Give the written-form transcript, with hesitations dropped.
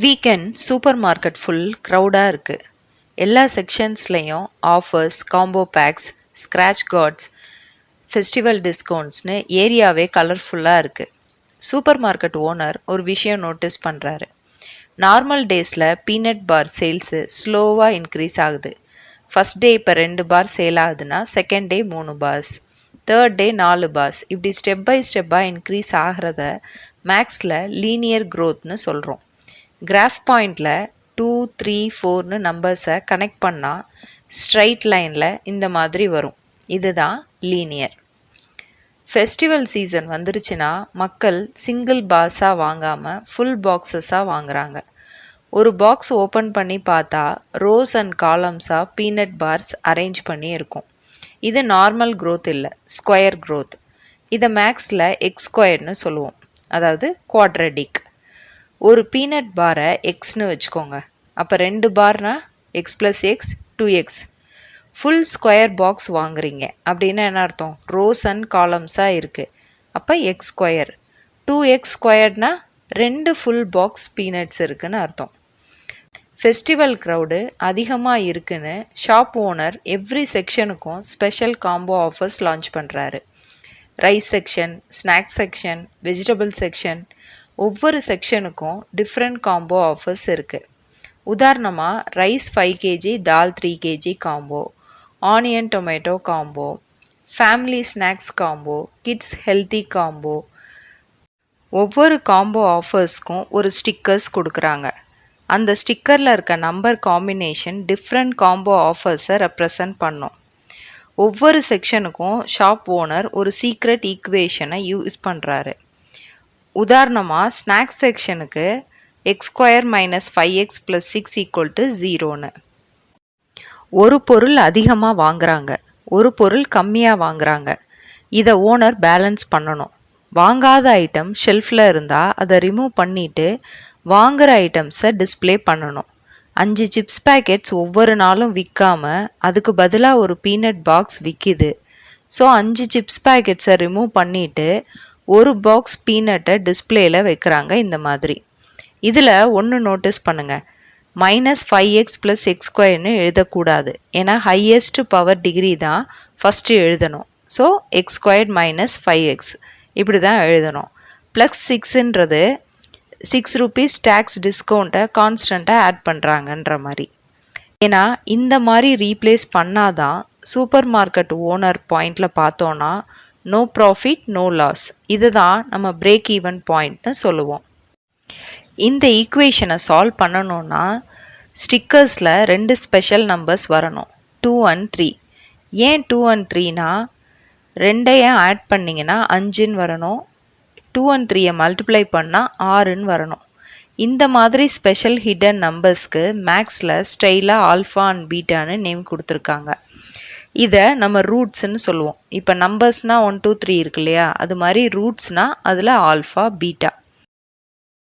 Weekend super market full க்ரௌடாக இருக்குது. எல்லா செக்ஷன்ஸ்லேயும் offers, combo packs, scratch cards, festival டிஸ்கவுண்ட்ஸ்னு ஏரியாவே கலர்ஃபுல்லாக இருக்குது. சூப்பர் மார்க்கெட் ஓனர் ஒரு விஷயம் நோட்டீஸ் பண்ணுறாரு. நார்மல் டேஸில் பீனட் பார் சேல்ஸு ஸ்லோவாக இன்க்ரீஸ் ஆகுது. ஃபஸ்ட் டே இப்போ 2 பார் சேல் ஆகுதுன்னா second day 3 bars, third day 4 bars, இப்படி ஸ்டெப் பை ஸ்டெப்பாக இன்க்ரீஸ் ஆகிறத மேக்ஸில் லீனியர் க்ரோத்னு சொல்கிறோம். கிராஃப் பாயிண்டில் 2, 3, 4ன்னு நம்பர்ஸை கனெக்ட் பண்ணால் ஸ்ட்ரைட் லைனில் இந்த மாதிரி வரும். இதுதான் லீனியர். ஃபெஸ்டிவல் சீசன் வந்துருச்சுன்னா மக்கள் சிங்கிள் பார்ஸாக வாங்காமல் ஃபுல் பாக்ஸஸாக வாங்குறாங்க. ஒரு பாக்ஸ் ஓப்பன் பண்ணி பார்த்தா ரோஸ் அண்ட் காலம்ஸாக பீனட் பார்ஸ் அரேஞ்ச் பண்ணி இருக்கும். இது நார்மல் க்ரோத் இல்லை, ஸ்கொயர் க்ரோத். இதை மேக்ஸில் எக்ஸ் ஸ்கொயர்னு சொல்லுவோம், அதாவது குவாட்ரடிக். ஒரு பீனட் பாரை எக்ஸ்னு வச்சுக்கோங்க. அப்போ 2 பார்னா X plus X 2x. Full square box வாங்குறீங்க அப்படின்னா என்ன அர்த்தம்? ரோஸ் அண்ட் காலம்ஸாக இருக்குது. அப்போ எக்ஸ் ஸ்கொயர். 2x ஸ்கொயர்னா 2 ஃபுல் பாக்ஸ் பீனட்ஸ் இருக்குன்னு அர்த்தம். ஃபெஸ்டிவல் க்ரௌடு அதிகமாக இருக்குன்னு ஷாப் ஓனர் எவ்ரி செக்ஷனுக்கும் ஸ்பெஷல் காம்போ ஆஃபர்ஸ் லான்ச் பண்ணுறாரு. Rice section, snacks section, vegetable section, ஒவ்வொரு செக்ஷனுக்கும் டிஃப்ரெண்ட் காம்போ ஆஃபர்ஸ் இருக்குது. உதாரணமாக ரைஸ் 5 kg, தால் 3 kg combo, onion tomato combo, family snacks combo, kids healthy combo. ஒவ்வொரு காம்போ ஆஃபர்ஸ்க்கும் ஒரு ஸ்டிக்கர்ஸ் கொடுக்குறாங்க. அந்த ஸ்டிக்கரில் இருக்க நம்பர் காம்பினேஷன் டிஃப்ரெண்ட் காம்போ ஆஃபர்ஸை ரெப்ரசன்ட் பண்ணும். ஒவ்வொரு செக்ஷனுக்கும் ஷாப் ஓனர் ஒரு சீக்ரெட் ஈக்குவேஷனை யூஸ் பண்ணுறாரு. உதாரணமாக ஸ்நாக்ஸ் செக்ஷனுக்கு எக்ஸ் ஸ்கொயர் மைனஸ் 5x + 6 = 0ன்னு. ஒரு பொருள் அதிகமாக வாங்குறாங்க, ஒரு பொருள் கம்மியாக வாங்குறாங்க. இதை ஓனர் பேலன்ஸ் பண்ணணும். வாங்காத ஐட்டம் ஷெல்ஃபில் இருந்தால் அதை ரிமூவ் பண்ணிவிட்டு வாங்குகிற ஐட்டம்ஸை டிஸ்பிளே பண்ணணும். 5 சிப்ஸ் பேக்கெட்ஸ் ஒவ்வொரு நாளும் விற்காமல் அதுக்கு பதிலாக ஒரு பீனட் பாக்ஸ் விற்கிது. ஸோ 5 சிப்ஸ் பேக்கெட்ஸை ரிமூவ் பண்ணிவிட்டு ஒரு பாக்ஸ் பீனட்டை டிஸ்பிளேயில் வைக்கிறாங்க. இந்த மாதிரி இதில் ஒன்று நோட்டீஸ் பண்ணுங்கள், -5x + x² எழுதக்கூடாது. ஏன்னா ஹையஸ்ட் பவர் டிகிரி தான் ஃபஸ்ட்டு எழுதணும். ஸோ x² - 5x இப்படி தான் எழுதணும். +6ன்றது 6 rupees டேக்ஸ் டிஸ்கவுண்ட்டை கான்ஸ்டண்ட்டாக ஆட் பண்ணுறாங்கன்ற மாதிரி. ஏன்னா இந்த மாதிரி ரீப்ளேஸ் பண்ணாதான் சூப்பர் மார்க்கெட் ஓனர் பாயிண்டில் பார்த்தோன்னா நோ ப்ராஃபிட் நோ லாஸ். இதுதான் நம்ம பிரேக் ஈவன் பாயிண்ட்னு சொல்லுவோம். இந்த ஈக்குவேஷனை சால்வ் பண்ணணுன்னா ஸ்டிக்கர்ஸில் 2 ஸ்பெஷல் நம்பர்ஸ் வரணும், 2 and 3. ஏன் 2 and 3னா 2ஐயும் ஆட் பண்ணிங்கன்னா 5ன்னு வரணும், 2 and 3ஐ மல்டிப்ளை பண்ணால் 6ன்னு வரணும். இந்த மாதிரி ஸ்பெஷல் ஹிடன் நம்பர்ஸ்க்கு மேக்ஸில் ஸ்டைலாக ஆல்ஃபா அண்ட் பீட்டான்னு நேம் கொடுத்துருக்காங்க. இதை நம்ம ரூட்ஸ்ன்னு சொல்லுவோம். இப்போ நம்பர்ஸ்னால் 1, 2, 3 இருக்கு இல்லையா, அது மாதிரி ரூட்ஸ்னால் அதில் ஆல்ஃபா பீட்டா.